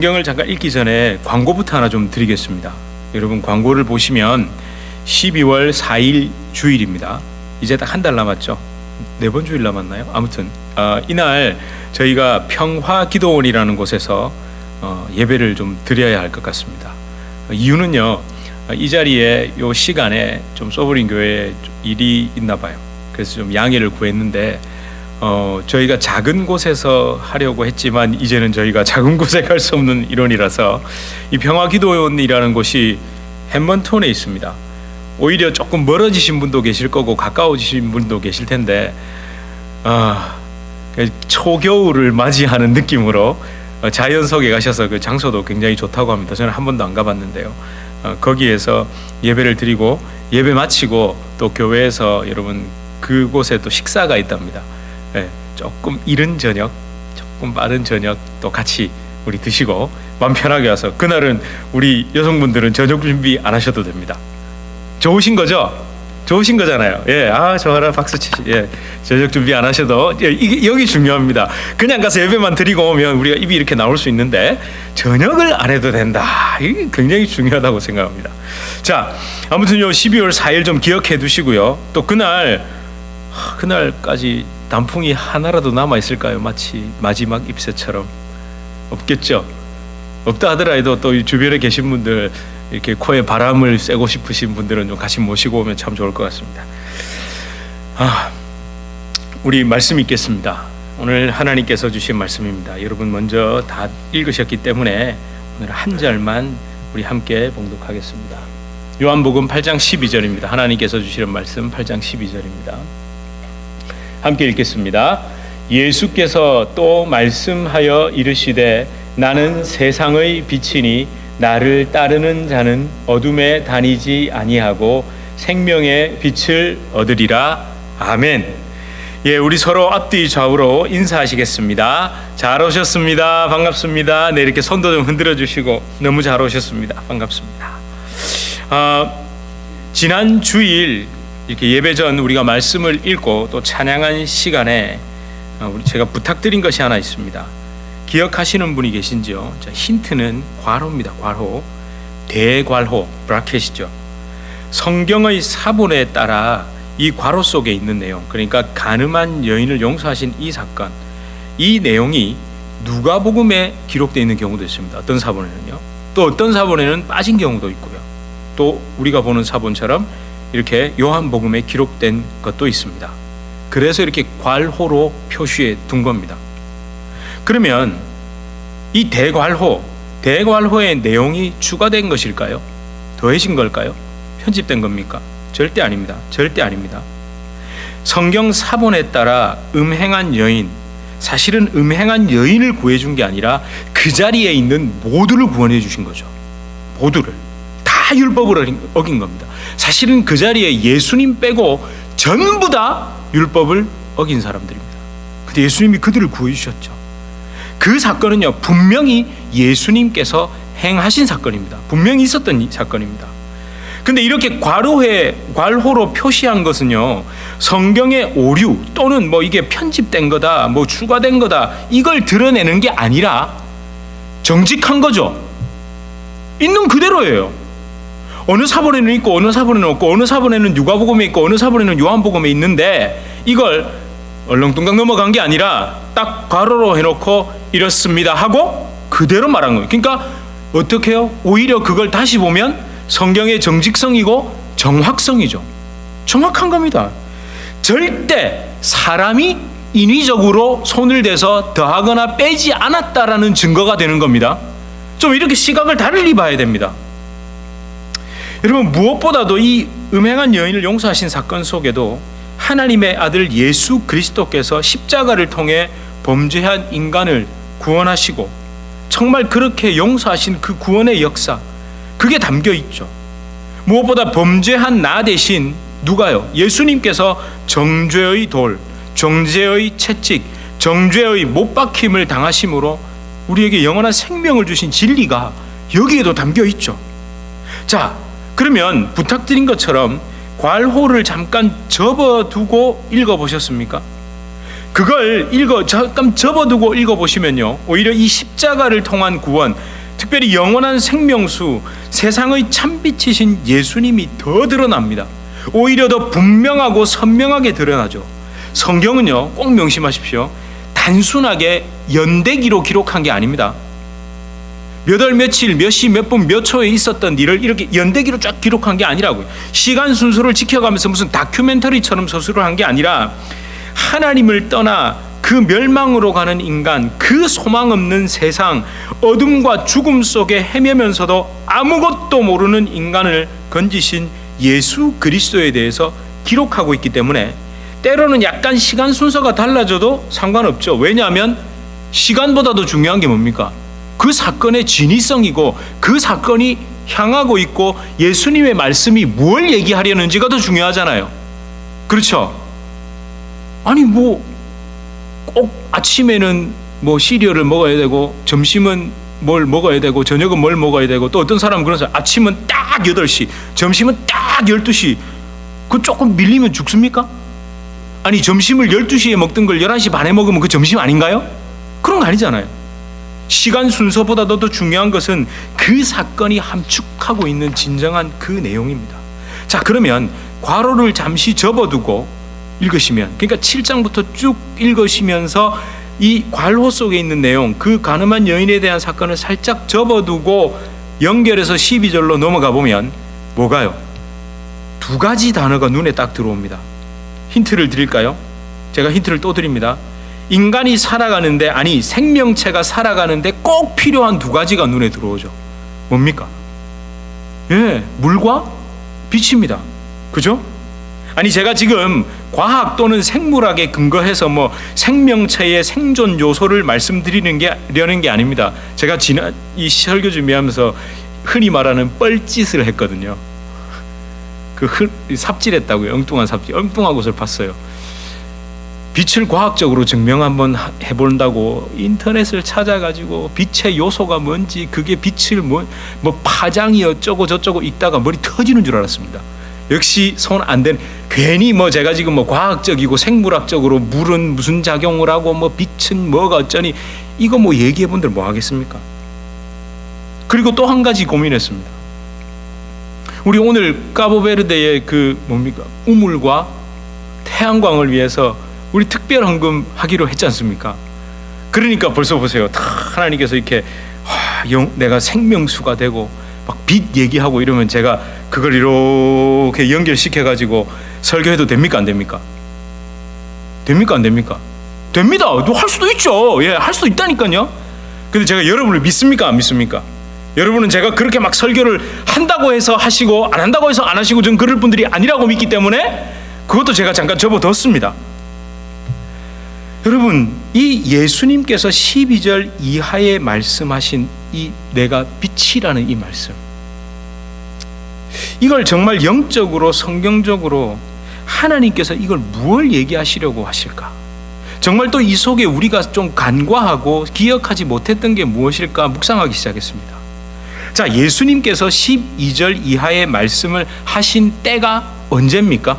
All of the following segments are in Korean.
성경을 잠깐 읽기 전에 광고부터 하나 좀 드리겠습니다. 여러분, 광고를 보시면 12월 4일 주일입니다. 이제 딱 한 달 남았죠. 4번 주일 남았나요? 아무튼 이날 저희가 평화기도원이라는 곳에서 예배를 좀 드려야 할 것 같습니다. 이유는요, 이 자리에 이 시간에 좀 소브린 교회에 일이 있나 봐요. 그래서 좀 양해를 구했는데 저희가 작은 곳에서 하려고 했지만 이제는 저희가 작은 곳에 갈 수 없는 일원이라서 이 평화기도원이라는 곳이 햄먼톤에 있습니다. 오히려 조금 멀어지신 분도 계실 거고 가까워지신 분도 계실 텐데 초겨울을 맞이하는 느낌으로 자연 속에 가셔서 그 장소도 굉장히 좋다고 합니다. 저는 한 번도 안 가봤는데요. 거기에서 예배를 드리고 예배 마치고 또 교회에서 여러분 그곳에 또 식사가 있답니다. 네, 조금 이른 저녁, 조금 빠른 저녁 또 같이 우리 드시고 마음 편하게 와서, 그날은 우리 여성분들은 저녁 준비 안 하셔도 됩니다. 좋으신 거죠? 좋으신 거잖아요. 예, 좋아라, 박수 치시. 예, 저녁 준비 안 하셔도 이게 여기 중요합니다. 그냥 가서 예배만 드리고 오면 우리가 입이 이렇게 나올 수 있는데 저녁을 안 해도 된다. 이게 굉장히 중요하다고 생각합니다. 자, 아무튼요 12월 4일 좀 기억해 두시고요. 또 그날까지 단풍이 하나라도 남아 있을까요? 마치 마지막 잎새처럼. 없겠죠. 없다 하더라도 또 주변에 계신 분들, 이렇게 코에 바람을 쐬고 싶으신 분들은 좀 같이 모시고 오면 참 좋을 것 같습니다. 우리 말씀 읽겠습니다. 오늘 하나님께서 주신 말씀입니다. 여러분 먼저 다 읽으셨기 때문에 오늘 한 절만 우리 함께 봉독하겠습니다. 요한복음 8장 12절입니다. 하나님께서 주시는 말씀 8장 12절입니다. 함께 읽겠습니다. 예수께서 또 말씀하여 이르시되 나는 세상의 빛이니 나를 따르는 자는 어둠에 다니지 아니하고 생명의 빛을 얻으리라. 아멘. 예, 우리 서로 앞뒤 좌우로 인사하시겠습니다. 잘 오셨습니다. 반갑습니다. 네, 이렇게 손도 좀 흔들어 주시고 너무 잘 오셨습니다. 반갑습니다. 지난 주일 이렇게 예배 전 우리가 말씀을 읽고 또 찬양한 시간에 제가 부탁드린 것이 하나 있습니다. 기억하시는 분이 계신지요? 자, 힌트는 괄호입니다. 괄호. 대괄호, 브라켓이죠. 성경의 사본에 따라 이 괄호 속에 있는 내용, 그러니까 간음한 여인을 용서하신 이 사건, 이 내용이 누가복음에 기록되어 있는 경우도 있습니다. 어떤 사본에는요. 또 어떤 사본에는 빠진 경우도 있고요. 또 우리가 보는 사본처럼 이렇게 요한복음에 기록된 것도 있습니다. 그래서 이렇게 괄호로 표시해 둔 겁니다. 그러면 이 대괄호의 내용이 추가된 것일까요? 더해진 걸까요? 편집된 겁니까? 절대 아닙니다. 절대 아닙니다. 성경 사본에 따라 음행한 여인, 사실은 음행한 여인을 구해준 게 아니라 그 자리에 있는 모두를 구원해 주신 거죠. 모두를. 다 율법을 어긴 겁니다. 사실은 그 자리에 예수님 빼고 전부 다 율법을 어긴 사람들입니다. 근데 예수님이 그들을 구해 주셨죠. 그 사건은요, 분명히 예수님께서 행하신 사건입니다. 분명히 있었던 사건입니다. 근데 이렇게 괄호로 표시한 것은요, 성경의 오류 또는 이게 편집된 거다, 추가된 거다, 이걸 드러내는 게 아니라 정직한 거죠. 있는 그대로예요. 어느 사본에는 있고 어느 사본에는 없고, 어느 사본에는 누가복음에 있고 어느 사본에는 요한복음에 있는데, 이걸 얼렁뚱땅 넘어간 게 아니라 딱 괄호로 해놓고 이렇습니다 하고 그대로 말한 거예요. 그러니까 어떻게 해요? 오히려 그걸 다시 보면 성경의 정직성이고 정확성이죠. 정확한 겁니다. 절대 사람이 인위적으로 손을 대서 더하거나 빼지 않았다라는 증거가 되는 겁니다. 좀 이렇게 시각을 다르게 봐야 됩니다. 여러분, 무엇보다도 이 음행한 여인을 용서하신 사건 속에도 하나님의 아들 예수 그리스도께서 십자가를 통해 범죄한 인간을 구원하시고 정말 그렇게 용서하신 그 구원의 역사, 그게 담겨 있죠. 무엇보다 범죄한 나 대신 누가요? 예수님께서 정죄의 돌, 정죄의 채찍, 정죄의 못 박힘을 당하심으로 우리에게 영원한 생명을 주신 진리가 여기에도 담겨 있죠. 자, 그러면 부탁드린 것처럼 괄호를 잠깐 접어두고 읽어보셨습니까? 그걸 잠깐 접어두고 읽어보시면요, 오히려 이 십자가를 통한 구원, 특별히 영원한 생명수, 세상의 참빛이신 예수님이 더 드러납니다. 오히려 더 분명하고 선명하게 드러나죠. 성경은요, 꼭 명심하십시오. 단순하게 연대기로 기록한 게 아닙니다. 몇 월 며칠 몇 시 몇 분 몇 초에 있었던 일을 이렇게 연대기로 쫙 기록한 게 아니라고요. 시간 순서를 지켜가면서 무슨 다큐멘터리처럼 서술을 한 게 아니라 하나님을 떠나 그 멸망으로 가는 인간, 그 소망 없는 세상, 어둠과 죽음 속에 헤매면서도 아무것도 모르는 인간을 건지신 예수 그리스도에 대해서 기록하고 있기 때문에 때로는 약간 시간 순서가 달라져도 상관없죠. 왜냐하면 시간보다도 중요한 게 뭡니까? 그 사건의 진위성이고 그 사건이 향하고 있고 예수님의 말씀이 뭘 얘기하려는지가 더 중요하잖아요. 그렇죠? 아니 꼭 아침에는 시리얼을 먹어야 되고 점심은 뭘 먹어야 되고 저녁은 뭘 먹어야 되고, 또 어떤 사람은 그런 사람 아침은 딱 8시, 점심은 딱 12시. 그 조금 밀리면 죽습니까? 아니 점심을 12시에 먹던 걸 11시 반에 먹으면 그 점심 아닌가요? 그런 거 아니잖아요. 시간 순서보다도 더 중요한 것은 그 사건이 함축하고 있는 진정한 그 내용입니다. 자, 그러면 괄호를 잠시 접어두고 읽으시면, 그러니까 7장부터 쭉 읽으시면서 이 괄호 속에 있는 내용, 그 가늠한 여인에 대한 사건을 살짝 접어두고 연결해서 12절로 넘어가 보면 뭐가요? 2가지 단어가 눈에 딱 들어옵니다. 힌트를 드릴까요? 제가 힌트를 또 드립니다. 인간이 살아가는데, 아니 생명체가 살아가는데 꼭 필요한 2가지가 눈에 들어오죠. 뭡니까? 물과 빛입니다. 그죠? 아니 제가 지금 과학 또는 생물학에 근거해서 생명체의 생존 요소를 말씀드리려는 게 아닙니다. 제가 지난 이 설교 준비하면서 흔히 말하는 뻘짓을 했거든요. 삽질했다고요. 엉뚱한 삽질, 엉뚱한 것을 봤어요. 빛을 과학적으로 증명 한번 해본다고 인터넷을 찾아가지고 빛의 요소가 뭔지, 그게 빛을 파장이 어쩌고 저쩌고 읽다가 머리 터지는 줄 알았습니다. 역시 손 안 되는, 괜히 제가 지금 과학적이고 생물학적으로 물은 무슨 작용을 하고 빛은 뭐가 어쩌니, 이거 얘기해 본들 뭐 하겠습니까? 그리고 또 한 가지 고민했습니다. 우리 오늘 까보베르데의 우물과 태양광을 위해서 우리 특별 헌금 하기로 했지 않습니까? 그러니까 벌써 보세요. 하나님께서 이렇게 내가 생명수가 되고 빛 얘기하고 이러면 제가 그걸 이렇게 연결시켜가지고 설교해도 됩니까? 안 됩니까? 됩니까? 안 됩니까? 됩니다. 할 수도 있죠. 할 수도 있다니까요. 근데 제가 여러분을 믿습니까? 안 믿습니까? 여러분은 제가 그렇게 막 설교를 한다고 해서 하시고 안 한다고 해서 안 하시고 좀 그럴 분들이 아니라고 믿기 때문에 그것도 제가 잠깐 접어뒀습니다. 여러분, 이 예수님께서 12절 이하에 말씀하신 이 내가 빛이라는 이 말씀, 이걸 정말 영적으로 성경적으로 하나님께서 이걸 무엇을 얘기하시려고 하실까? 정말 또 이 속에 우리가 좀 간과하고 기억하지 못했던 게 무엇일까 묵상하기 시작했습니다. 자, 예수님께서 12절 이하의 말씀을 하신 때가 언제입니까?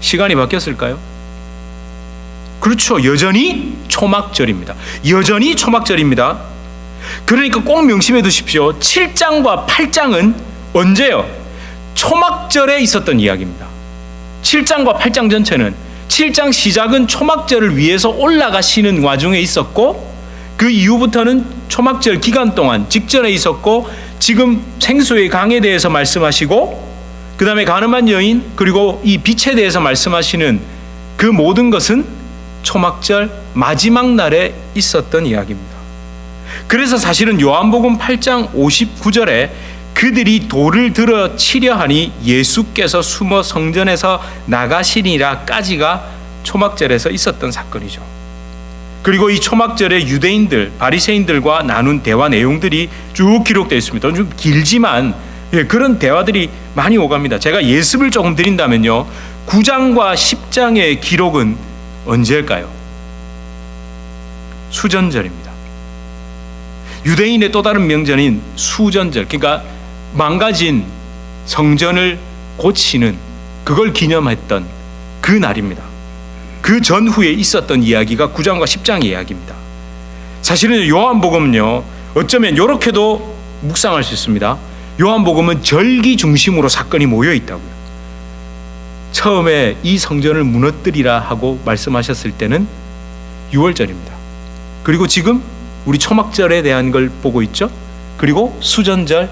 시간이 바뀌었을까요? 그렇죠. 여전히 초막절입니다. 여전히 초막절입니다. 그러니까 꼭 명심해 두십시오. 7장과 8장은 언제요? 초막절에 있었던 이야기입니다. 7장과 8장 전체는, 7장 시작은 초막절을 위해서 올라가시는 와중에 있었고, 그 이후부터는 초막절 기간 동안 직전에 있었고, 지금 생수의 강에 대해서 말씀하시고, 그 다음에 가늠한 여인, 그리고 이 빛에 대해서 말씀하시는 그 모든 것은 초막절 마지막 날에 있었던 이야기입니다. 그래서 사실은 요한복음 8장 59절에 그들이 돌을 들어 치려 하니 예수께서 숨어 성전에서 나가시니라까지가 초막절에서 있었던 사건이죠. 그리고 이 초막절에 유대인들, 바리새인들과 나눈 대화 내용들이 쭉 기록되어 있습니다. 좀 길지만 그런 대화들이 많이 오갑니다. 제가 예습을 조금 드린다면요, 9장과 10장의 기록은 언제일까요? 수전절입니다. 유대인의 또 다른 명절인 수전절, 그러니까 망가진 성전을 고치는, 그걸 기념했던 그 날입니다. 그 전후에 있었던 이야기가 9장과 10장의 이야기입니다. 사실은 요한복음은요, 어쩌면 이렇게도 묵상할 수 있습니다. 요한복음은 절기 중심으로 사건이 모여 있다고요. 처음에 이 성전을 무너뜨리라 하고 말씀하셨을 때는 유월절입니다. 그리고 지금 우리 초막절에 대한 걸 보고 있죠. 그리고 수전절,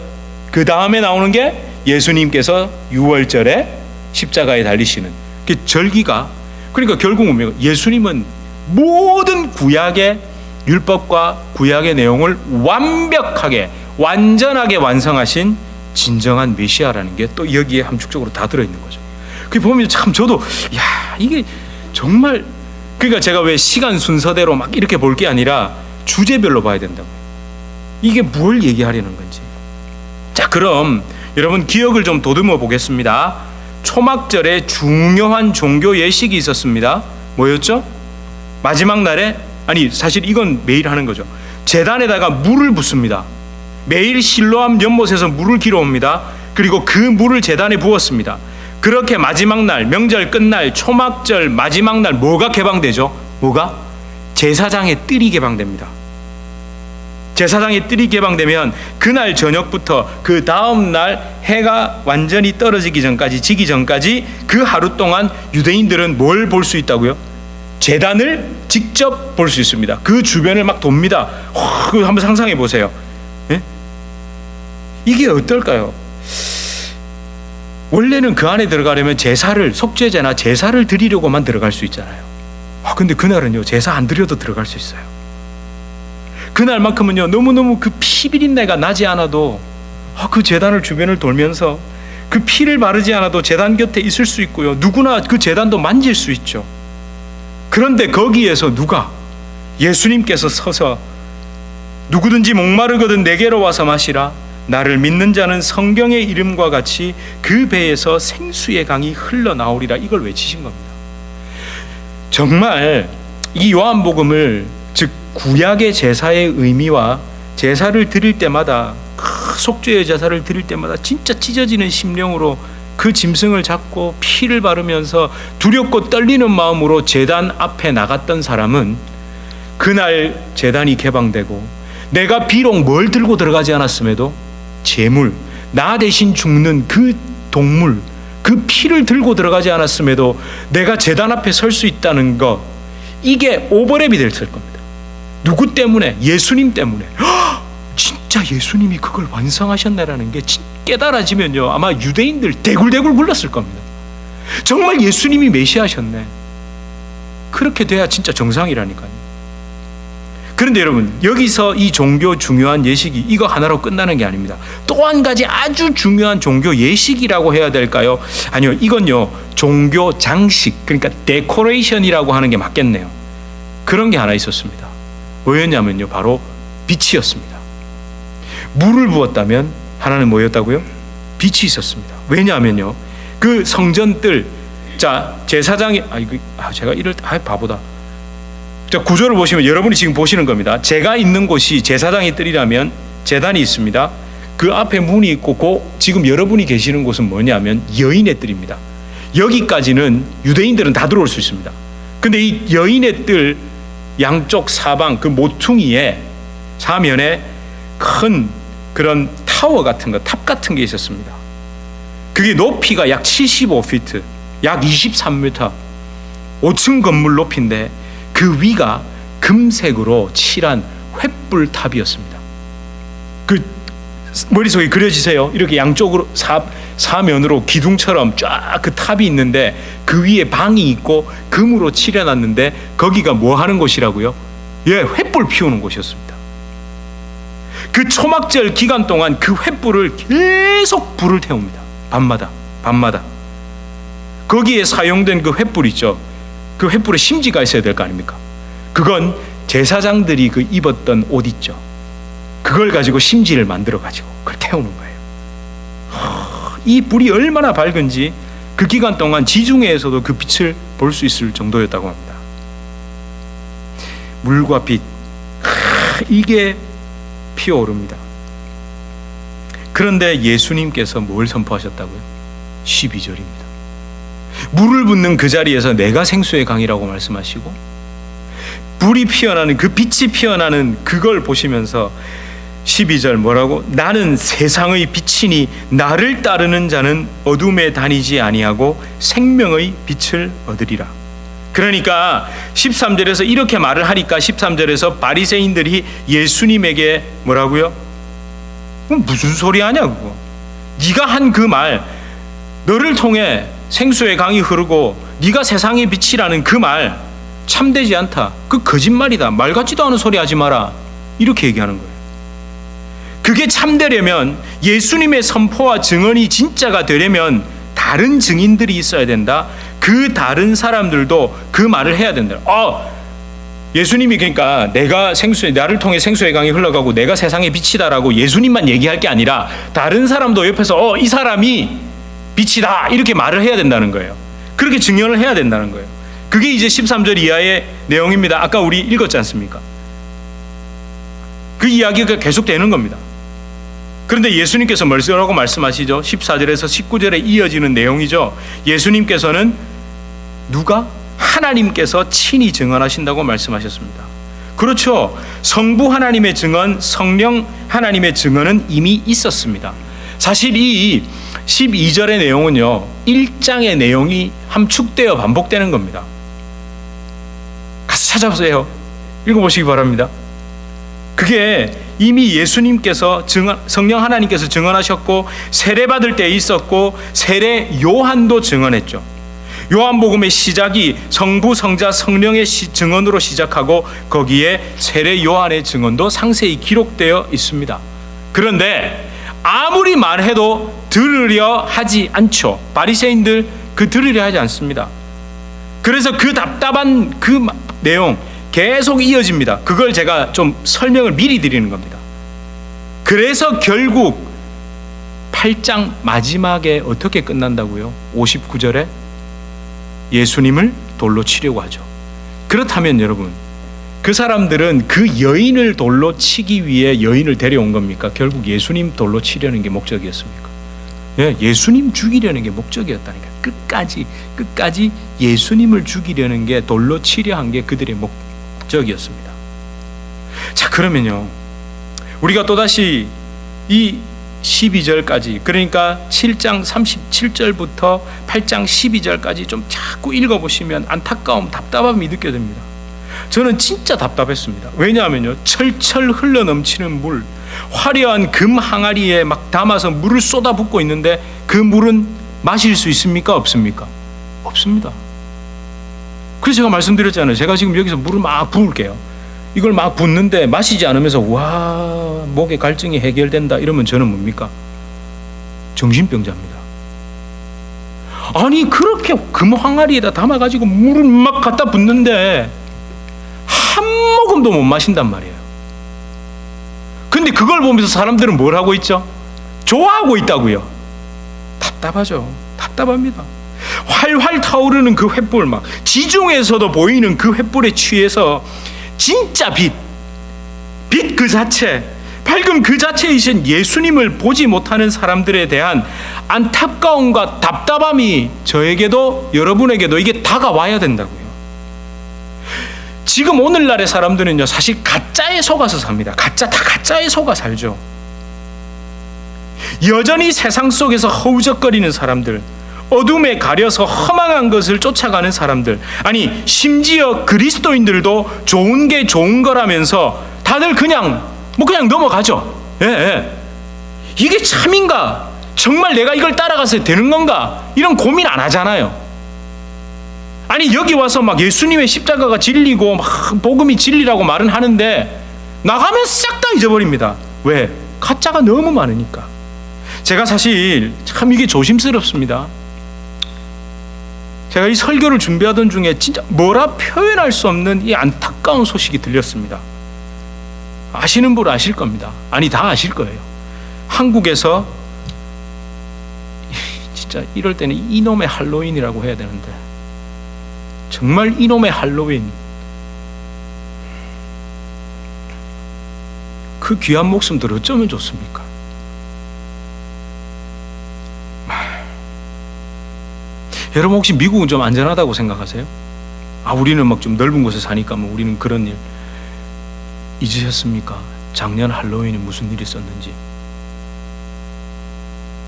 그 다음에 나오는 게 예수님께서 유월절에 십자가에 달리시는 그 절기가, 그러니까 결국은 예수님은 모든 구약의 율법과 구약의 내용을 완벽하게 완전하게 완성하신 진정한 메시아라는 게 또 여기에 함축적으로 다 들어있는 거죠. 그 보면 참 저도 이게 정말, 그러니까 제가 왜 시간 순서대로 막 이렇게 볼 게 아니라 주제별로 봐야 된다고. 이게 뭘 얘기하려는 건지. 자, 그럼 여러분 기억을 좀 도듬어 보겠습니다. 초막절에 중요한 종교 예식이 있었습니다. 뭐였죠? 마지막 날에, 아니 사실 이건 매일 하는 거죠. 제단에다가 물을 붓습니다. 매일 실로암 연못에서 물을 길어옵니다. 그리고 그 물을 제단에 부었습니다. 그렇게 마지막 날, 명절 끝날, 초막절 마지막 날 뭐가 개방되죠? 뭐가? 제사장의 뜰이 개방됩니다. 제사장의 뜰이 개방되면 그날 저녁부터 그 다음 날 해가 완전히 떨어지기 전까지, 지기 전까지 그 하루 동안 유대인들은 뭘 볼 수 있다고요? 제단을 직접 볼 수 있습니다. 그 주변을 막 돕니다. 한번 상상해 보세요. 예? 이게 어떨까요? 원래는 그 안에 들어가려면 제사를, 속죄제나 제사를 드리려고만 들어갈 수 있잖아요. 근데 그날은요, 제사 안 드려도 들어갈 수 있어요. 그날만큼은요, 너무너무 그 피 비린내가 나지 않아도 그 제단을 주변을 돌면서 그 피를 바르지 않아도 제단 곁에 있을 수 있고요, 누구나 그 제단도 만질 수 있죠. 그런데 거기에서 누가, 예수님께서 서서 누구든지 목마르거든 내게로 와서 마시라, 나를 믿는 자는 성경의 이름과 같이 그 배에서 생수의 강이 흘러나오리라, 이걸 외치신 겁니다. 정말 이 요한복음을, 즉 구약의 제사의 의미와 제사를 드릴 때마다, 속죄의 제사를 드릴 때마다 진짜 찢어지는 심령으로 그 짐승을 잡고 피를 바르면서 두렵고 떨리는 마음으로 제단 앞에 나갔던 사람은 그날 제단이 개방되고, 내가 비록 뭘 들고 들어가지 않았음에도 제물, 나 대신 죽는 그 동물, 그 피를 들고 들어가지 않았음에도 내가 제단 앞에 설 수 있다는 것, 이게 오버랩이 됐을 겁니다. 누구 때문에? 예수님 때문에. 진짜 예수님이 그걸 완성하셨네라는 게 깨달아지면요, 아마 유대인들 대굴대굴 굴렀을 겁니다. 정말 예수님이 메시아셨네. 그렇게 돼야 진짜 정상이라니까요. 그런데 여러분, 여기서 이 종교 중요한 예식이 이거 하나로 끝나는 게 아닙니다. 또 한 가지 아주 중요한 종교 예식이라고 해야 될까요? 아니요, 이건요, 종교 장식, 그러니까 데코레이션이라고 하는 게 맞겠네요. 그런 게 하나 있었습니다. 뭐였냐면요, 바로 빛이었습니다. 물을 부었다면 하나는 뭐였다고요? 빛이 있었습니다. 왜냐하면요, 그 성전뜰, 자, 제사장이, 제가 이럴 때, 바보다. 자, 구조를 보시면 여러분이 지금 보시는 겁니다. 제가 있는 곳이 제사장의 뜰이라면 제단이 있습니다. 그 앞에 문이 있고, 지금 여러분이 계시는 곳은 뭐냐면 여인의 뜰입니다. 여기까지는 유대인들은 다 들어올 수 있습니다. 근데 이 여인의 뜰 양쪽 사방 그 모퉁이에 사면에 큰 그런 타워 같은 거, 탑 같은 게 있었습니다. 그게 높이가 약 75피트, 약 23m, 5층 건물 높이인데 그 위가 금색으로 칠한 횃불탑이었습니다. 그 머릿속에 그려지세요? 이렇게 양쪽으로 사면으로 기둥처럼 쫙 그 탑이 있는데 그 위에 방이 있고 금으로 칠해놨는데 거기가 뭐 하는 곳이라고요? 횃불 피우는 곳이었습니다. 그 초막절 기간 동안 그 횃불을 계속 불을 태웁니다. 밤마다. 거기에 사용된 그 횃불 있죠. 그 횃불에 심지가 있어야 될 거 아닙니까? 그건 제사장들이 그 입었던 옷 있죠. 그걸 가지고 심지를 만들어 가지고 그걸 태우는 거예요. 이 불이 얼마나 밝은지 그 기간 동안 지중해에서도 그 빛을 볼 수 있을 정도였다고 합니다. 물과 빛, 이게 피어오릅니다. 그런데 예수님께서 뭘 선포하셨다고요? 12절입니다. 물을 붓는 그 자리에서 내가 생수의 강이라고 말씀하시고, 불이 피어나는, 그 빛이 피어나는 그걸 보시면서 12절 뭐라고? 나는 세상의 빛이니 나를 따르는 자는 어둠에 다니지 아니하고 생명의 빛을 얻으리라. 그러니까 13절에서 이렇게 말을 하니까 13절에서 바리새인들이 예수님에게 뭐라고요? 무슨 소리 하냐 그거. 네가 한 그 말, 너를 통해 생수의 강이 흐르고 네가 세상의 빛이라는 그 말 참되지 않다. 그 거짓말이다. 말 같지도 않은 소리 하지 마라. 이렇게 얘기하는 거예요. 그게 참되려면, 예수님의 선포와 증언이 진짜가 되려면 다른 증인들이 있어야 된다. 그 다른 사람들도 그 말을 해야 된다. 예수님이 그러니까 나를 통해 생수의 강이 흘러가고 내가 세상의 빛이다라고 예수님만 얘기할 게 아니라 다른 사람도 옆에서 이 사람이 빛이다 이렇게 말을 해야 된다는 거예요. 그렇게 증언을 해야 된다는 거예요. 그게 이제 13절 이하의 내용입니다. 아까 우리 읽었지 않습니까? 그 이야기가 계속되는 겁니다. 그런데 예수님께서 뭐라고 말씀하시죠? 14절에서 19절에 이어지는 내용이죠. 예수님께서는 하나님께서 친히 증언하신다고 말씀하셨습니다. 그렇죠. 성부 하나님의 증언, 성령 하나님의 증언은 이미 있었습니다. 사실 이 12절의 내용은요, 1장의 내용이 함축되어 반복되는 겁니다. 가서 찾아보세요. 읽어보시기 바랍니다. 그게 이미 예수님께서 성령 하나님께서 증언하셨고, 세례받을 때 있었고, 세례 요한도 증언했죠. 요한복음의 시작이 성부, 성자, 성령의 증언으로 시작하고 거기에 세례 요한의 증언도 상세히 기록되어 있습니다. 그런데 아무리 말해도 들으려 하지 않죠. 바리새인들 들으려 하지 않습니다. 그래서 그 답답한 그 내용 계속 이어집니다. 그걸 제가 좀 설명을 미리 드리는 겁니다. 그래서 결국 8장 마지막에 어떻게 끝난다고요? 59절에 예수님을 돌로 치려고 하죠. 그렇다면 여러분, 그 사람들은 그 여인을 돌로 치기 위해 여인을 데려온 겁니까? 결국 예수님 돌로 치려는 게 목적이었습니까? 예수님 죽이려는 게 목적이었다니까. 끝까지 예수님을 죽이려는 게, 돌로 치려 한 게 그들의 목적이었습니다. 자, 그러면요, 우리가 또다시 이 12절까지, 그러니까 7장 37절부터 8장 12절까지 좀 자꾸 읽어보시면 안타까움, 답답함이 느껴집니다. 저는 진짜 답답했습니다. 왜냐하면요, 철철 흘러넘치는 물, 화려한 금 항아리에 막 담아서 물을 쏟아붓고 있는데 그 물은 마실 수 있습니까? 없습니까? 없습니다. 그래서 제가 말씀드렸잖아요. 제가 지금 여기서 물을 막 부을게요. 이걸 막 붓는데 마시지 않으면서 와, 목의 갈증이 해결된다 이러면 저는 뭡니까? 정신병자입니다. 아니, 그렇게 금 항아리에다 담아가지고 물을 막 갖다 붓는데 한 모금도 못 마신단 말이에요. 근데 그걸 보면서 사람들은 뭘 하고 있죠? 좋아하고 있다고요. 답답하죠. 답답합니다. 활활 타오르는 그 횃불, 막 지중에서도 보이는 그 횃불에 취해서 진짜 빛 그 자체, 밝음 그 자체이신 예수님을 보지 못하는 사람들에 대한 안타까움과 답답함이 저에게도 여러분에게도 이게 다가와야 된다고요. 지금 오늘날의 사람들은요, 사실 가짜에 속아서 삽니다. 가짜에 속아 살죠. 여전히 세상 속에서 허우적거리는 사람들, 어둠에 가려서 허망한 것을 쫓아가는 사람들, 아니 심지어 그리스도인들도 좋은 게 좋은 거라면서 다들 그냥 넘어가죠. 이게 참인가? 정말 내가 이걸 따라가서 되는 건가? 이런 고민 안 하잖아요. 아니, 여기 와서 막 예수님의 십자가가 진리고 막 복음이 진리라고 말은 하는데 나가면 싹 다 잊어버립니다. 왜? 가짜가 너무 많으니까. 제가 사실 참 이게 조심스럽습니다. 제가 이 설교를 준비하던 중에 진짜 뭐라 표현할 수 없는 이 안타까운 소식이 들렸습니다. 아시는 분 아실 겁니다. 아니, 다 아실 거예요. 한국에서 진짜 이럴 때는 이놈의 할로윈이라고 해야 되는데, 정말 이놈의 할로윈, 그 귀한 목숨들 어쩌면 좋습니까? 여러분 혹시 미국은 좀 안전하다고 생각하세요? 우리는 막 좀 넓은 곳에 사니까 뭐 우리는 그런 일 잊으셨습니까? 작년 할로윈에 무슨 일이 있었는지.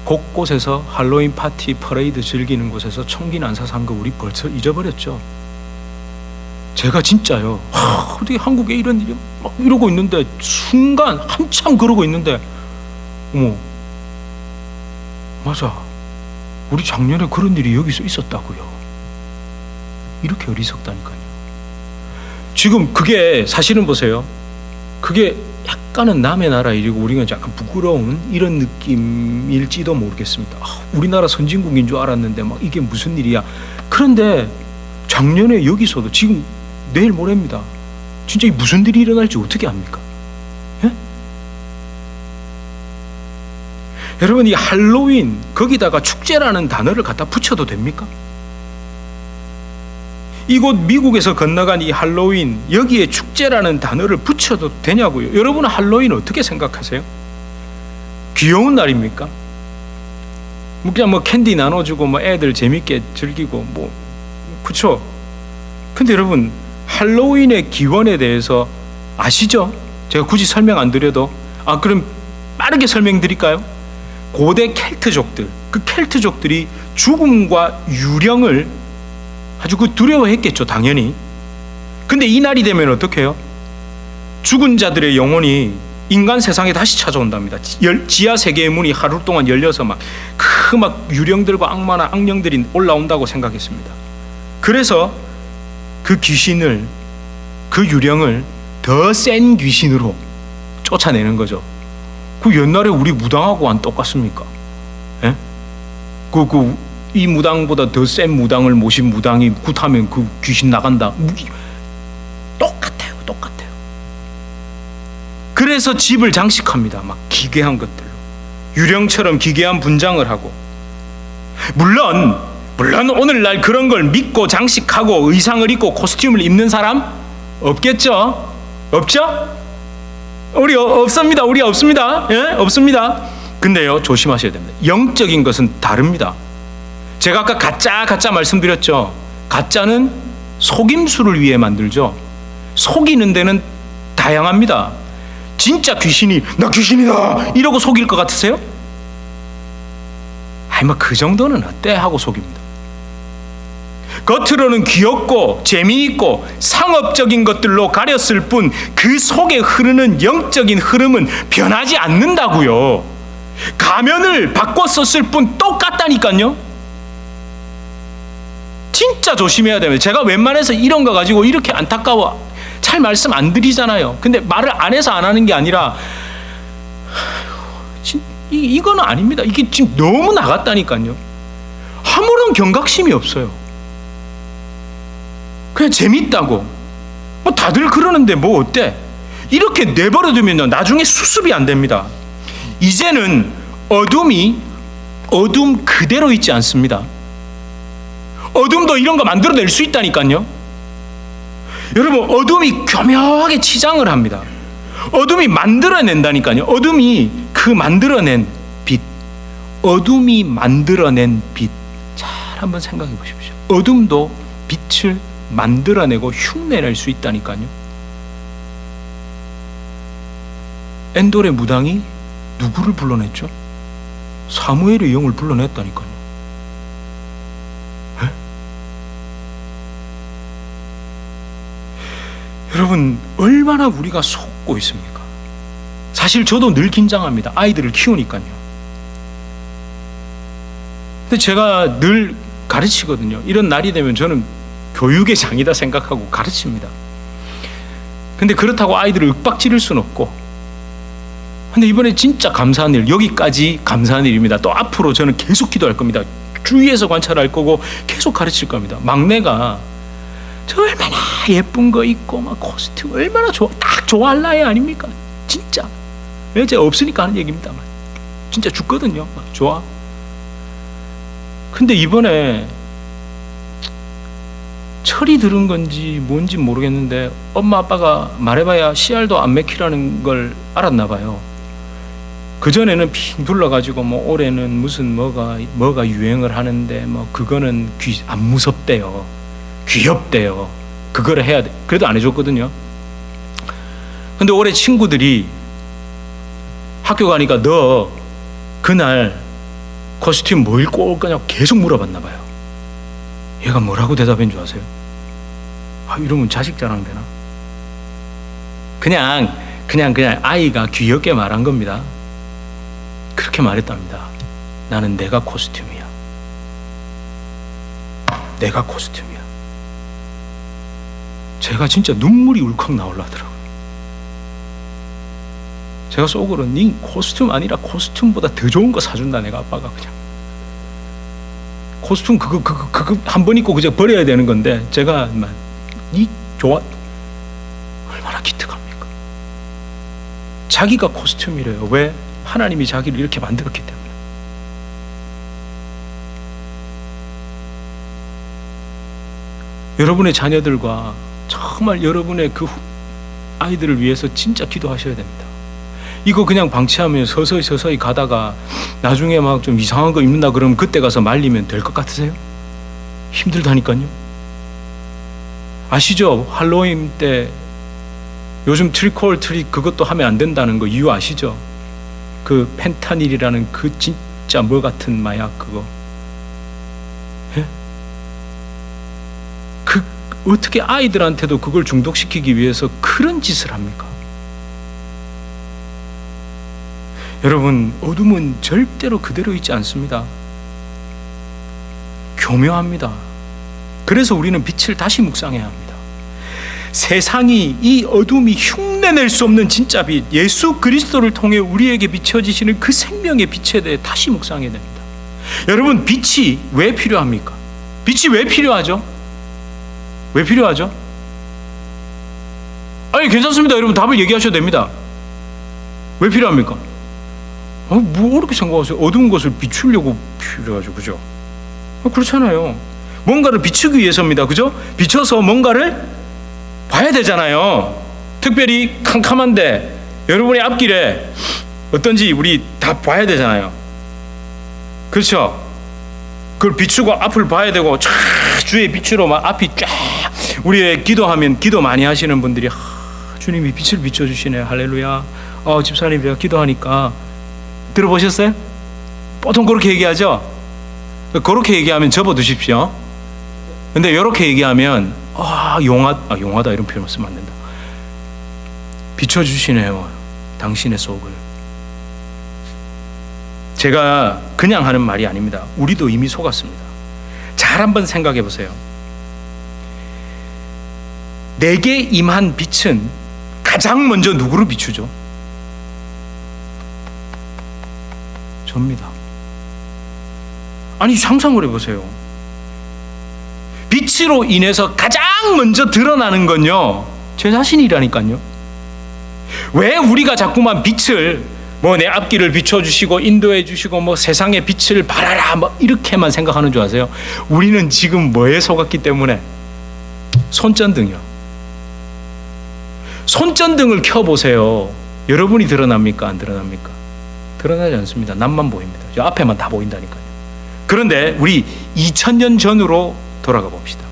곳곳에서 할로윈 파티 퍼레이드 즐기는 곳에서 총기 난사한 거 우리 벌써 잊어버렸죠. 제가 진짜요, 어떻게 한국에 이런 일이 막 이러고 있는데, 순간 한참 그러고 있는데, 어머, 맞아, 우리 작년에 그런 일이 여기서 있었다고요. 이렇게 어리석다니까요. 지금 그게 사실은 보세요, 그게 약간은 남의 나라 일이고 우리가 약간 부끄러운 이런 느낌일지도 모르겠습니다. 우리나라 선진국인 줄 알았는데 막 이게 무슨 일이야. 그런데 작년에 여기서도 지금 내일 모레입니다. 진짜 이 무슨 일이 일어날지 어떻게 압니까? 예? 여러분, 이 할로윈 거기다가 축제라는 단어를 갖다 붙여도 됩니까? 이곳 미국에서 건너간 이 할로윈, 여기에 축제라는 단어를 붙여도 되냐고요. 여러분은 할로윈 어떻게 생각하세요? 귀여운 날입니까? 그냥 뭐 캔디 나눠주고 뭐 애들 재밌게 즐기고 뭐, 그쵸? 근데 여러분, 할로윈의 기원에 대해서 아시죠? 제가 굳이 설명 안 드려도, 그럼 빠르게 설명드릴까요? 고대 켈트족들, 그 켈트족들이 죽음과 유령을 아주 두려워했겠죠, 당연히. 근데 이 날이 되면 어떻게 해요? 죽은 자들의 영혼이 인간 세상에 다시 찾아온답니다. 지하 세계의 문이 하루 동안 열려서 막 유령들과 악마나 악령들이 올라온다고 생각했습니다. 그래서 그 귀신을, 그 유령을 더 센 귀신으로 쫓아내는 거죠. 그 옛날에 우리 무당하고는 똑같습니까? 예? 이 무당보다 더 센 무당을 모신 무당이 굿하면 그 귀신 나간다. 똑같아요. 그래서 집을 장식합니다. 막 기괴한 것들로. 유령처럼 기괴한 분장을 하고. 물론 오늘날 그런 걸 믿고 장식하고 의상을 입고 코스튬을 입는 사람 없겠죠? 없죠? 우리 없습니다. 예? 없습니다. 근데요, 조심하셔야 됩니다. 영적인 것은 다릅니다. 제가 아까 가짜 말씀드렸죠. 가짜는 속임수를 위해 만들죠. 속이는 데는 다양합니다. 진짜 귀신이 나 귀신이다 이러고 속일 것 같으세요? 뭐 그 정도는 어때 하고 속입니다. 겉으로는 귀엽고 재미있고 상업적인 것들로 가렸을 뿐 그 속에 흐르는 영적인 흐름은 변하지 않는다고요. 가면을 바꿔 썼을 뿐 똑같다니까요. 진짜 조심해야 됩니다. 제가 웬만해서 이런 거 가지고 이렇게 안타까워 잘 말씀 안 드리잖아요. 근데 말을 안 해서 안 하는 게 아니라 이거는 아닙니다. 이게 지금 너무 나갔다니까요. 아무런 경각심이 없어요. 그냥 재밌다고 뭐 다들 그러는데 뭐 어때? 이렇게 내버려두면요, 나중에 수습이 안 됩니다. 이제는 어둠이 어둠 그대로 있지 않습니다. 어둠도 이런 거 만들어낼 수 있다니까요. 여러분, 어둠이 교묘하게 치장을 합니다. 어둠이 만들어낸다니까요. 어둠이 그 만들어낸 빛, 어둠이 만들어낸 빛. 잘 한번 생각해 보십시오. 어둠도 빛을 만들어내고 흉내낼 수 있다니까요. 엔돌의 무당이 누구를 불러냈죠? 사무엘의 영을 불러냈다니까요. 여러분, 얼마나 우리가 속고 있습니까? 사실 저도 늘 긴장합니다. 아이들을 키우니까요. 근데 제가 늘 가르치거든요. 이런 날이 되면 저는 교육의 장이다 생각하고 가르칩니다. 근데 그렇다고 아이들을 윽박지를 수는 없고. 근데 이번에 진짜 감사한 일, 여기까지 감사한 일입니다. 또 앞으로 저는 계속 기도할 겁니다. 주위에서 관찰할 거고 계속 가르칠 겁니다. 막내가 저 얼마나 예쁜 거 입고 막 코스튬 얼마나 딱 좋아할 나이 아닙니까? 진짜. 왜 제가 없으니까 하는 얘기입니다. 진짜 죽거든요. 막 좋아. 근데 이번에 철이 들은 건지 뭔지 모르겠는데 엄마 아빠가 말해봐야 씨알도 안 맥히라는 걸 알았나 봐요. 그 전에는 핑 둘러가지고 뭐 올해는 무슨 뭐가 유행을 하는데 뭐 그거는 안 무섭대요, 귀엽대요, 그거를 해야 돼. 그래도 안 해줬거든요. 근데 올해 친구들이 학교 가니까 너 그날 코스튬 뭐 입고 올 거냐고 계속 물어봤나 봐요. 얘가 뭐라고 대답한 줄 아세요? 이러면 자식 자랑 되나? 그냥 아이가 귀엽게 말한 겁니다. 그렇게 말했답니다. 나는 내가 코스튬이야. 내가 코스튬이야. 제가 진짜 눈물이 울컥 나올라 하더라고요. 제가 속으로 니 코스튬 아니라 코스튬보다 더 좋은 거 사준다, 내가 아빠가. 그냥 코스튬 그거 한 번 입고 그저 버려야 되는 건데 제가 니 좋아, 얼마나 기특합니까? 자기가 코스튬이래요. 왜? 하나님이 자기를 이렇게 만들었기 때문에. 여러분의 자녀들과 정말 여러분의 그 아이들을 위해서 진짜 기도하셔야 됩니다. 이거 그냥 방치하면 서서히 가다가 나중에 막 좀 이상한 거 입는다 그러면 그때 가서 말리면 될 것 같으세요? 힘들다니까요. 아시죠? 할로윈 때 요즘 트릭 올 트릭 그것도 하면 안 된다는 거 이유 아시죠? 그 펜타닐이라는 그 진짜 뭐 같은 마약 그거. 예? 그 어떻게 아이들한테도 그걸 중독시키기 위해서 그런 짓을 합니까? 여러분, 어둠은 절대로 그대로 있지 않습니다. 교묘합니다. 그래서 우리는 빛을 다시 묵상해야 합니다. 세상이 이 어둠이 흉내낼 수 없는 진짜 빛, 예수 그리스도를 통해 우리에게 비춰지시는 그 생명의 빛에 대해 다시 묵상해야 됩니다. 여러분, 빛이 왜 필요합니까? 빛이 왜 필요하죠? 왜 필요하죠? 아니, 괜찮습니다. 여러분, 답을 얘기하셔도 됩니다. 왜 필요합니까? 뭐 그렇게 생각하세요? 어두운 것을 비추려고 필요하죠, 그죠? 그렇잖아요. 뭔가를 비추기 위해서입니다, 그죠? 비춰서 뭔가를 봐야 되잖아요. 특별히 캄캄한데 여러분의 앞길에 어떤지 우리 다 봐야 되잖아요. 그렇죠? 그걸 비추고 앞을 봐야 되고 쫙 주의 빛으로 막 앞이 쫙. 우리 기도하면 기도 많이 하시는 분들이 주님이 빛을 비춰주시네, 할렐루야. 집사님 제가 기도하니까 들어보셨어요? 보통 그렇게 얘기하죠? 그렇게 얘기하면 접어두십시오. 근데 이렇게 얘기하면 용하다 이런 표현 쓰면 안 된다. 비춰주시네요, 당신의 속을. 제가 그냥 하는 말이 아닙니다. 우리도 이미 속았습니다. 잘 한번 생각해 보세요. 내게 임한 빛은 가장 먼저 누구를 비추죠? 접니다. 아니, 상상을 해보세요. 빛으로 인해서 가장 먼저 드러나는 건요, 제 자신이라니까요. 왜 우리가 자꾸만 빛을 내 앞길을 비춰주시고 인도해 주시고 세상의 빛을 발하라 이렇게만 생각하는 줄 아세요? 우리는 지금 뭐에 속았기 때문에? 손전등이요. 손전등을 켜보세요. 여러분이 드러납니까? 안 드러납니까? 드러나지 않습니다. 남만 보입니다. 저 앞에만 다 보인다니까요. 그런데 우리 2000년 전으로 돌아가 봅시다.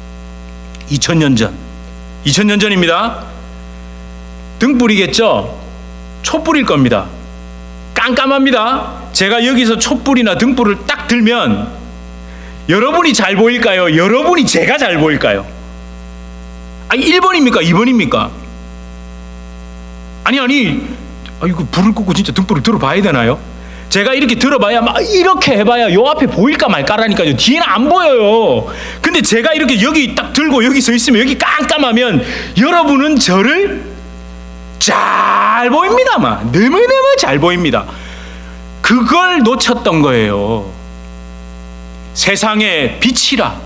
2000년 전입니다. 등불이겠죠? 촛불일 겁니다. 깜깜합니다. 제가 여기서 촛불이나 등불을 딱 들면 여러분이 잘 보일까요? 여러분이 제가 잘 보일까요? 1번입니까? 2번입니까? 아니 이거 불을 끄고 진짜 등불을 들어봐야 되나요? 제가 이렇게 들어봐야 이렇게 해봐야 요 앞에 보일까 말까라니까요. 뒤에는 안 보여요. 근데 제가 이렇게 여기 딱 들고 여기 서 있으면 여기 깜깜하면 여러분은 저를 잘 보입니다만, 너무너무 잘 보입니다. 그걸 놓쳤던 거예요. 세상의 빛이라,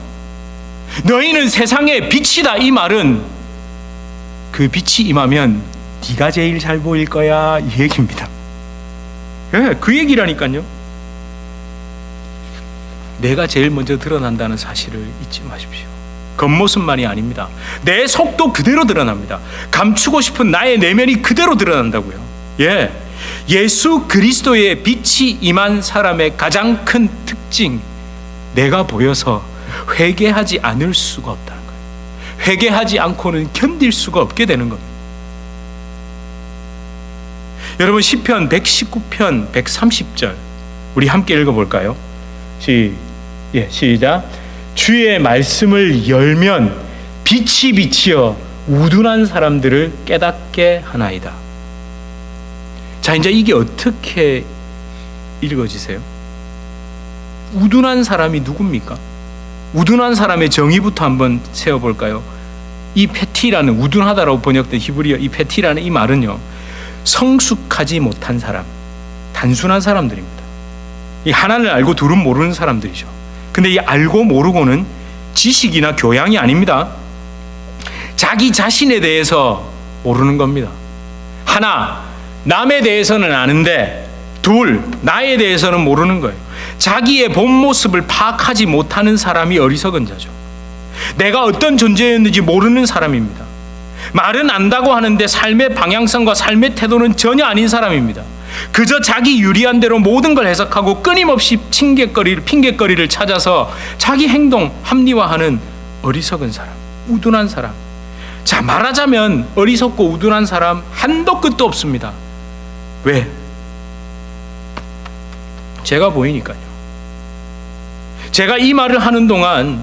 너희는 세상의 빛이다. 이 말은 그 빛이 임하면 네가 제일 잘 보일 거야, 이 얘기입니다. 그 얘기라니까요. 내가 제일 먼저 드러난다는 사실을 잊지 마십시오. 겉모습만이 아닙니다. 내 속도 그대로 드러납니다. 감추고 싶은 나의 내면이 그대로 드러난다고요. 예수 그리스도의 빛이 임한 사람의 가장 큰 특징, 내가 보여서 회개하지 않을 수가 없다는 거예요. 회개하지 않고는 견딜 수가 없게 되는 겁니다. 여러분, 시편 119편 130절 우리 함께 읽어볼까요? 시작. 주의 말씀을 열면 빛이 비치어 우둔한 사람들을 깨닫게 하나이다. 자, 이제 이게 어떻게 읽어지세요? 우둔한 사람이 누굽니까? 우둔한 사람의 정의부터 한번 세워볼까요? 이 페티라는, 우둔하다라고 번역된 히브리어 이 페티라는 이 말은요, 성숙하지 못한 사람, 단순한 사람들입니다. 이 하나를 알고 둘은 모르는 사람들이죠. 근데 이 알고 모르고는 지식이나 교양이 아닙니다. 자기 자신에 대해서 모르는 겁니다. 하나, 남에 대해서는 아는데, 둘, 나에 대해서는 모르는 거예요. 자기의 본 모습을 파악하지 못하는 사람이 어리석은 자죠. 내가 어떤 존재였는지 모르는 사람입니다. 말은 안다고 하는데 삶의 방향성과 삶의 태도는 전혀 아닌 사람입니다. 그저 자기 유리한 대로 모든 걸 해석하고 끊임없이 핑계거리를 찾아서 자기 행동 합리화하는 어리석은 사람, 우둔한 사람. 자, 말하자면 어리석고 우둔한 사람 한도 끝도 없습니다. 왜? 제가 보이니까요. 제가 이 말을 하는 동안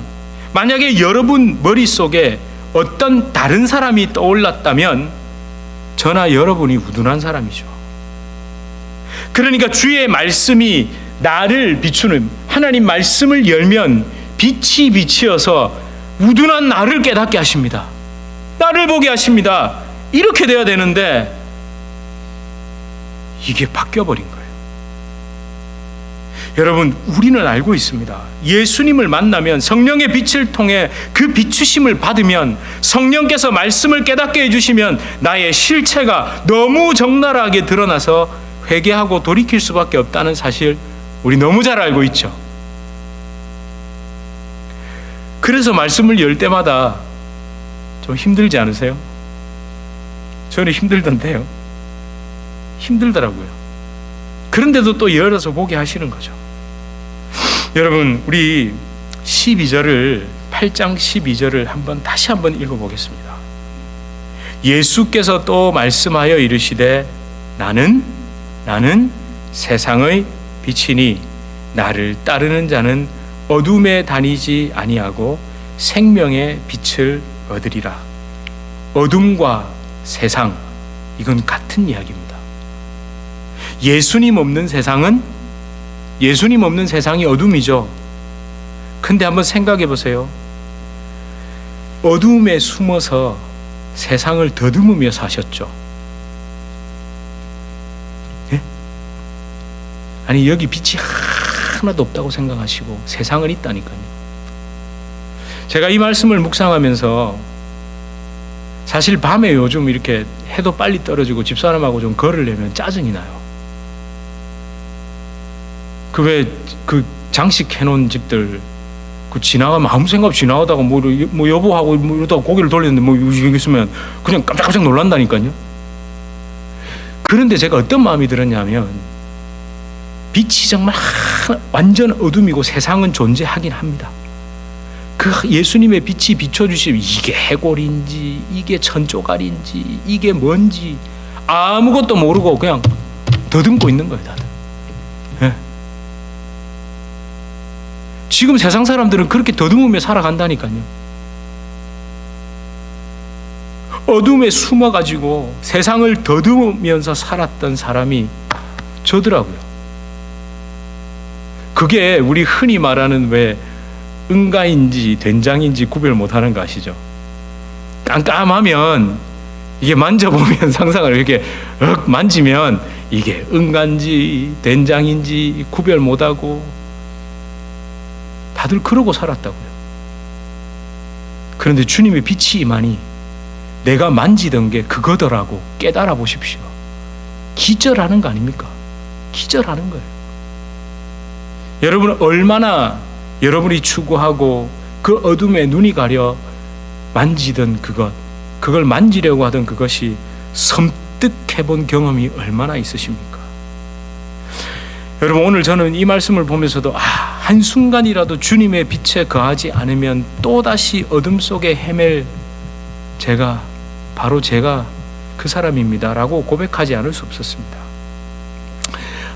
만약에 여러분 머릿속에 어떤 다른 사람이 떠올랐다면 저나 여러분이 우둔한 사람이죠. 그러니까 주의 말씀이 나를 비추는, 하나님 말씀을 열면 빛이 비치어서 우둔한 나를 깨닫게 하십니다. 나를 보게 하십니다. 이렇게 돼야 되는데 이게 바뀌어버린 거예요. 여러분, 우리는 알고 있습니다. 예수님을 만나면, 성령의 빛을 통해 그 비추심을 받으면, 성령께서 말씀을 깨닫게 해주시면 나의 실체가 너무 적나라하게 드러나서 회개하고 돌이킬 수밖에 없다는 사실 우리 너무 잘 알고 있죠. 그래서 말씀을 열 때마다 좀 힘들지 않으세요? 저는 힘들던데요. 힘들더라고요. 그런데도 또 열어서 보게 하시는 거죠. 여러분, 우리 12절을, 8장 12절을 다시 한번 읽어보겠습니다. 예수께서 또 말씀하여 이르시되 나는 세상의 빛이니 나를 따르는 자는 어둠에 다니지 아니하고 생명의 빛을 얻으리라. 어둠과 세상, 이건 같은 이야기입니다. 예수님 없는 세상이 어둠이죠. 근데 한번 생각해 보세요. 어둠에 숨어서 세상을 더듬으며 사셨죠. 예? 아니, 여기 빛이 하나도 없다고 생각하시고 세상은 있다니까요. 제가 이 말씀을 묵상하면서 사실 밤에 요즘 이렇게 해도 빨리 떨어지고 집사람하고 좀 걸으려면 짜증이 나요. 그 장식 해놓은 집들 지나가면 아무 생각 없이 지나가다가 뭐 여보하고 이러다가 고개를 돌렸는데 여기 있으면 그냥 깜짝깜짝 놀란다니까요. 그런데 제가 어떤 마음이 들었냐면, 빛이 정말 완전 어둠이고 세상은 존재하긴 합니다. 그 예수님의 빛이 비춰주시면 이게 해골인지 이게 천조갈인지 이게 뭔지 아무것도 모르고 그냥 더듬고 있는 거예요, 다들. 예. 지금 세상 사람들은 그렇게 더듬으며 살아간다니까요. 어둠에 숨어가지고 세상을 더듬으면서 살았던 사람이 저더라고요. 그게 우리 흔히 말하는 왜 응가인지 된장인지 구별 못하는 거 아시죠? 깜깜하면 이게 만져보면 상상을 이렇게 만지면 이게 응가인지 된장인지 구별 못하고 다들 그러고 살았다고요. 그런데 주님의 빛이 임하니 내가 만지던 게 그거더라고 깨달아 보십시오. 기절하는 거 아닙니까? 기절하는 거예요. 여러분, 얼마나 여러분이 추구하고 그 어둠에 눈이 가려 만지던 그걸 만지려고 하던 그것이 섬뜩해 본 경험이 얼마나 있으십니까? 여러분, 오늘 저는 이 말씀을 보면서도 한순간이라도 주님의 빛에 거하지 않으면 또다시 어둠 속에 헤맬 바로 제가 그 사람입니다 라고 고백하지 않을 수 없었습니다.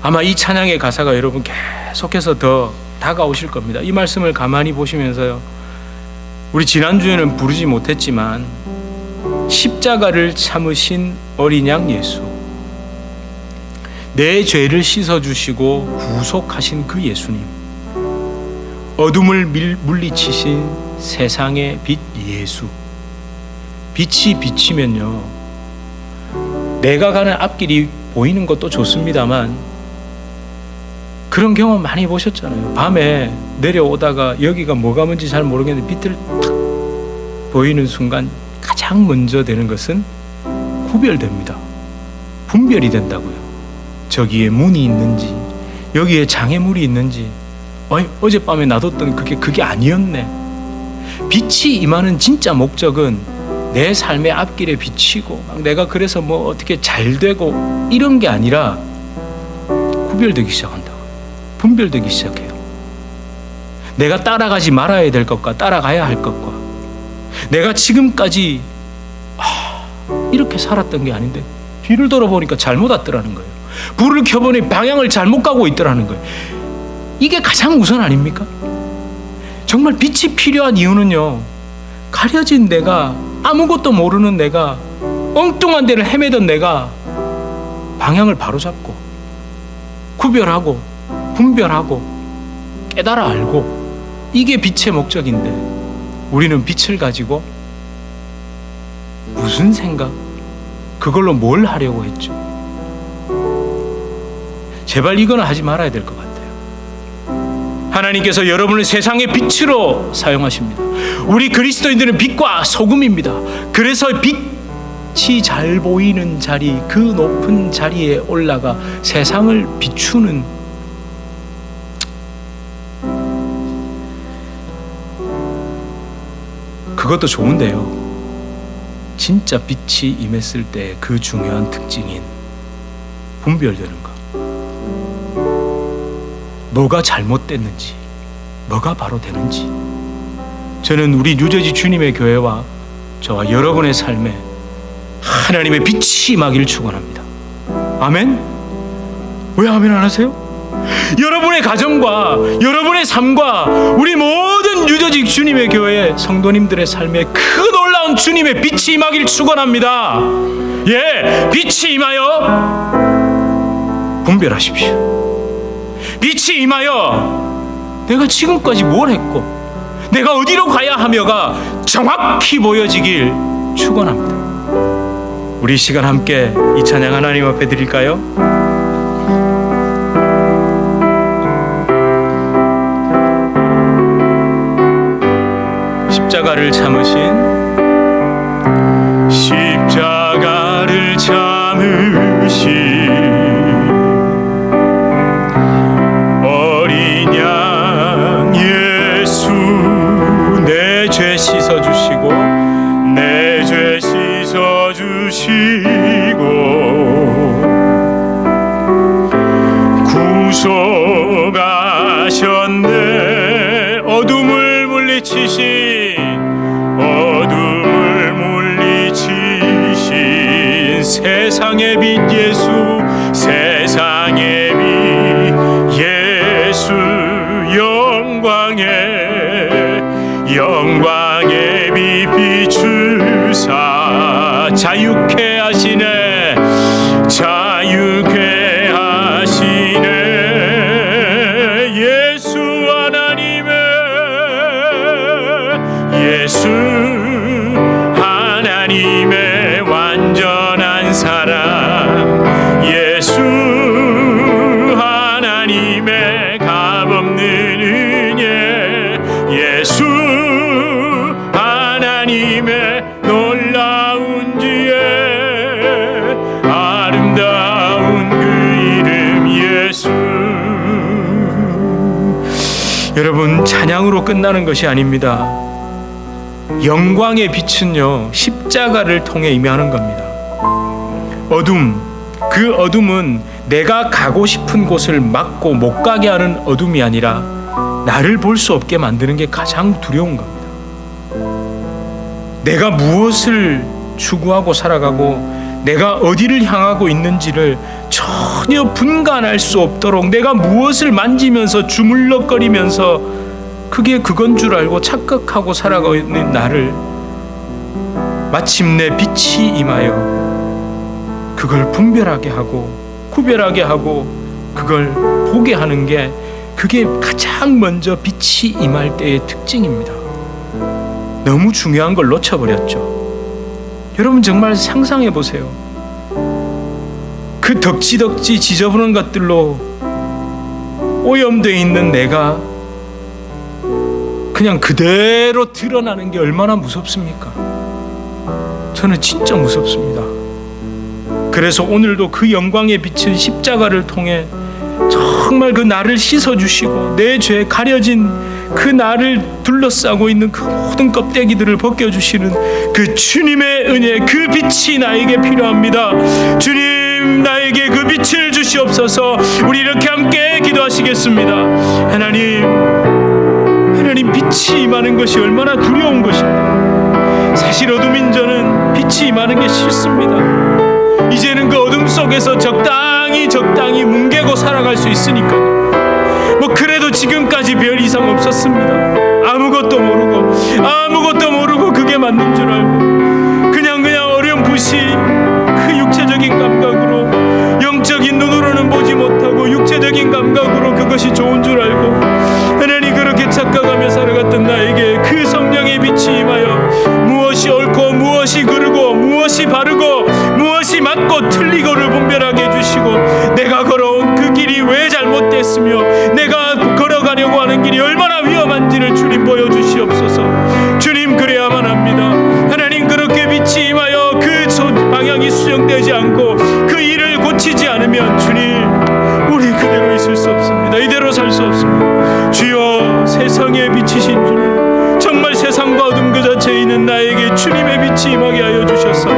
아마 이 찬양의 가사가 여러분 계속해서 더 다가오실 겁니다. 이 말씀을 가만히 보시면서요, 우리 지난주에는 부르지 못했지만 십자가를 참으신 어린 양 예수, 내 죄를 씻어주시고 구속하신 그 예수님, 어둠을 물리치신 세상의 빛 예수. 빛이 비치면요, 내가 가는 앞길이 보이는 것도 좋습니다만 그런 경험 많이 보셨잖아요. 밤에 내려오다가 여기가 뭐가 뭔지 잘 모르겠는데 빛을 탁 보이는 순간 가장 먼저 되는 것은 구별됩니다. 분별이 된다고요. 저기에 문이 있는지, 여기에 장애물이 있는지, 어젯밤에 놔뒀던 그게 아니었네. 빛이 임하는 진짜 목적은 내 삶의 앞길에 비치고 내가 그래서 뭐 어떻게 잘 되고 이런 게 아니라 구별되기 시작한다고요. 분별되기 시작해요. 내가 따라가지 말아야 될 것과 따라가야 할 것과, 내가 지금까지 이렇게 살았던 게 아닌데 뒤를 돌아보니까 잘못 왔더라는 거예요. 불을 켜보니 방향을 잘못 가고 있더라는 거예요. 이게 가장 우선 아닙니까? 정말 빛이 필요한 이유는요, 가려진 내가, 아무것도 모르는 내가, 엉뚱한 데를 헤매던 내가 방향을 바로잡고 구별하고 분별하고 깨달아 알고, 이게 빛의 목적인데 우리는 빛을 가지고 무슨 생각, 그걸로 뭘 하려고 했죠? 제발 이거는 하지 말아야 될 것 같아요. 하나님께서 여러분을 세상의 빛으로 사용하십니다. 우리 그리스도인들은 빛과 소금입니다. 그래서 빛이 잘 보이는 자리, 그 높은 자리에 올라가 세상을 비추는, 그것도 좋은데요, 진짜 빛이 임했을 때 그 중요한 특징인 분별되는 것, 뭐가 잘못됐는지, 뭐가 바로 되는지, 저는 우리 뉴저지 주님의 교회와 저와 여러분의 삶에 하나님의 빛이 임하기를 축원합니다. 아멘? 왜 아멘 안 하세요? 여러분의 가정과 여러분의 삶과 우리 모든 뉴저지 주님의 교회의 성도님들의 삶에 그 놀라운 주님의 빛이 임하기를 축원합니다. 예, 빛이 임하여 분별하십시오. 빛이 임하여 내가 지금까지 뭘 했고 내가 어디로 가야 하며가 정확히 보여지길 축원합니다. 우리 시간 함께 이 찬양 하나님 앞에 드릴까요? 십자가를 참으신 어린 양 예수, 내 죄 씻어주시고 내 죄 씻어주시고 구속하셨네. 어둠을 물리치신 세상의 빛 예수, 세상의 빛 예수, 영광의 빛 비추사 자유케 하시네. 예수 하나님의 완전한 사랑, 예수 하나님의 값없는 은혜, 예수 하나님의 놀라운 지혜, 아름다운 그 이름 예수. 여러분, 찬양으로 끝나는 것이 아닙니다. 영광의 빛은요, 십자가를 통해 임하는 겁니다. 어둠, 그 어둠은 내가 가고 싶은 곳을 막고 못 가게 하는 어둠이 아니라 나를 볼 수 없게 만드는 게 가장 두려운 겁니다. 내가 무엇을 추구하고 살아가고 내가 어디를 향하고 있는지를 전혀 분간할 수 없도록 내가 무엇을 만지면서 주물럭거리면서 그게 그건 줄 알고 착각하고 살아가고 있는 나를 마침내 빛이 임하여 그걸 분별하게 하고 구별하게 하고 그걸 보게 하는 게 그게 가장 먼저 빛이 임할 때의 특징입니다. 너무 중요한 걸 놓쳐버렸죠. 여러분 정말 상상해 보세요. 그 덕지덕지 지저분한 것들로 오염되어 있는 내가 그냥 그대로 드러나는 게 얼마나 무섭습니까? 저는 진짜 무섭습니다. 그래서 오늘도 그 영광에 비친 십자가를 통해 정말 그 나를 씻어주시고 내 죄에 가려진 그 나를 둘러싸고 있는 그 모든 껍데기들을 벗겨주시는 그 주님의 은혜, 그 빛이 나에게 필요합니다. 주님, 나에게 그 빛을 주시옵소서. 우리 이렇게 함께 기도하시겠습니다. 하나님, 빛이 임하는 것이 얼마나 두려운 것입니다. 사실 어둠인 저는 빛이 임하는 게 싫습니다. 이제는 그 어둠 속에서 적당히 뭉개고 살아갈 수 있으니까요. 그래도 지금까지 별 이상 없었습니다. 아무것도 모르고 그게 맞는 줄 알고 그냥 어렴풋이 그 육체적인 감각으로, 영적인 눈으로는 보지 못하고 육체적인 감각으로 그것이 좋은 줄 알고 하나님, 그렇게 착각하며 살아갔던 나에게 그 성령의 빛이 임하여 무엇이 옳고 무엇이 그르고 무엇이 바르고 무엇이 맞고 틀리고를 분별하게 해주시고 내가 걸어온 그 길이 왜 잘못됐으며 내가 걸어가려고 하는 길이 얼마나 위험한지를 주님 보여주시옵소서. 주님, 그래야만 합니다. 하나님, 그렇게 빛이 임하여 그 방향이 수정되지 않고 그 일을 고치지 않으면 주님, 우리 그대로 있을 수 없습니다. 이대로 살 수 없습니다. 주여, 세상에 비치신 주님, 정말 세상과 어둠 그 자체에 있는 나에게 주님의 빛이 임하게 하여 주셔서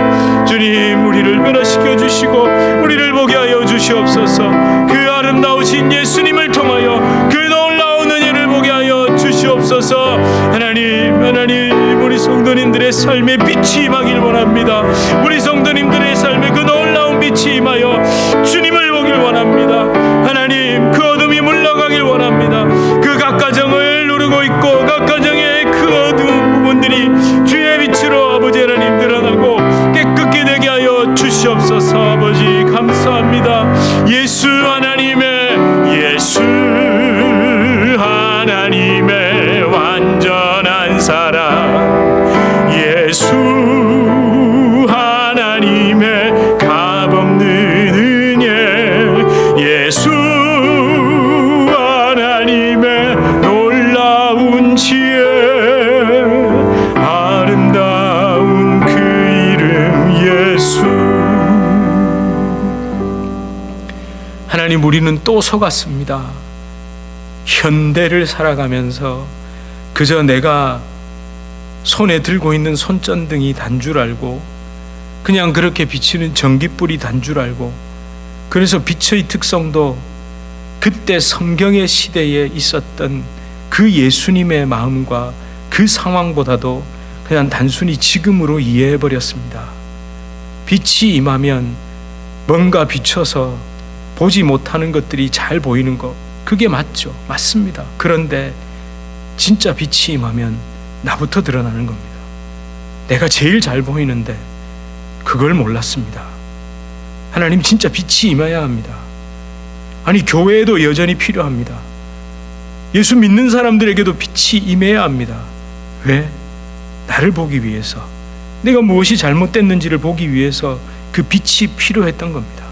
주님, 우리를 변화시켜 주시고 우리를 보게 하여 주시옵소서. 그 아름다우신 예수님을 통하여 그 놀라운 은혜를 보게 하여 주시옵소서. 하나님, 우리 성도님들의 삶에 빛이 임하길 원합니다. 우리 성도님들의 삶에 그 놀라운 빛이 임하여 주님을 보길 원합니다. 하나님, 그 어둠이 물러가길 원합니다. 그 각 가정을 누르고 있고 각 가정의 그 어두운 부분들이 주의 빛으로 아버지 하나님 드러나고 깨끗게 되게 하여 주시옵소서. 아버지, 감사합니다. 예수 하나님의 완전한 사랑, 예수 하나님의 값없는 은혜, 예수 하나님의 놀라운 지혜, 아름다운 그 이름 예수. 하나님, 우리는 또 속았습니다. 현대를 살아가면서 그저 내가 손에 들고 있는 손전등이 단 줄 알고 그냥 그렇게 비치는 전깃불이 단 줄 알고, 그래서 빛의 특성도 그때 성경의 시대에 있었던 그 예수님의 마음과 그 상황보다도 그냥 단순히 지금으로 이해해버렸습니다. 빛이 임하면 뭔가 비춰서 보지 못하는 것들이 잘 보이는 것, 그게 맞죠. 맞습니다. 그런데 진짜 빛이 임하면 나부터 드러나는 겁니다. 내가 제일 잘 보이는데 그걸 몰랐습니다. 하나님, 진짜 빛이 임해야 합니다. 아니, 교회에도 여전히 필요합니다. 예수 믿는 사람들에게도 빛이 임해야 합니다. 왜? 나를 보기 위해서, 내가 무엇이 잘못됐는지를 보기 위해서 그 빛이 필요했던 겁니다.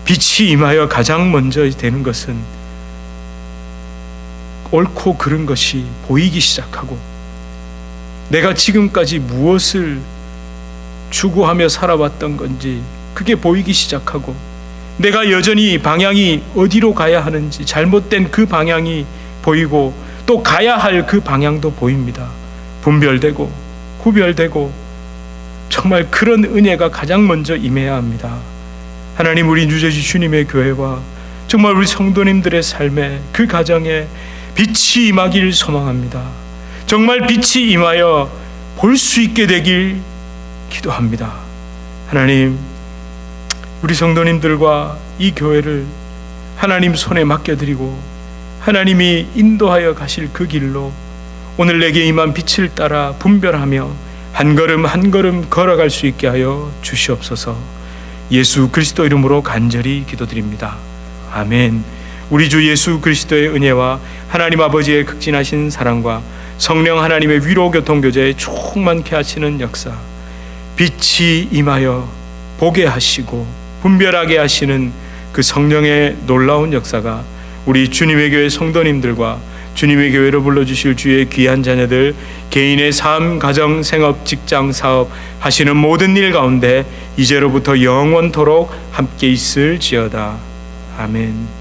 빛이 임하여 가장 먼저 되는 것은 옳고 그른 것이 보이기 시작하고 내가 지금까지 무엇을 추구하며 살아왔던 건지 그게 보이기 시작하고 내가 여전히 방향이 어디로 가야 하는지 잘못된 그 방향이 보이고 또 가야 할 그 방향도 보입니다. 분별되고 구별되고 정말 그런 은혜가 가장 먼저 임해야 합니다. 하나님, 우리 유저지 주님의 교회와 정말 우리 성도님들의 삶에, 그 가정에 빛이 임하길 소망합니다. 정말 빛이 임하여 볼 수 있게 되길 기도합니다. 하나님, 우리 성도님들과 이 교회를 하나님 손에 맡겨드리고 하나님이 인도하여 가실 그 길로 오늘 내게 임한 빛을 따라 분별하며 한 걸음 한 걸음 걸어갈 수 있게 하여 주시옵소서. 예수 그리스도 이름으로 간절히 기도드립니다. 아멘. 우리 주 예수 그리스도의 은혜와 하나님 아버지의 극진하신 사랑과 성령 하나님의 위로 교통 교제에 충만케 하시는 역사, 빛이 임하여 보게 하시고 분별하게 하시는 그 성령의 놀라운 역사가 우리 주님의 교회 성도님들과 주님의 교회로 불러주실 주의 귀한 자녀들 개인의 삶, 가정, 생업, 직장, 사업 하시는 모든 일 가운데 이제로부터 영원토록 함께 있을지어다. 아멘.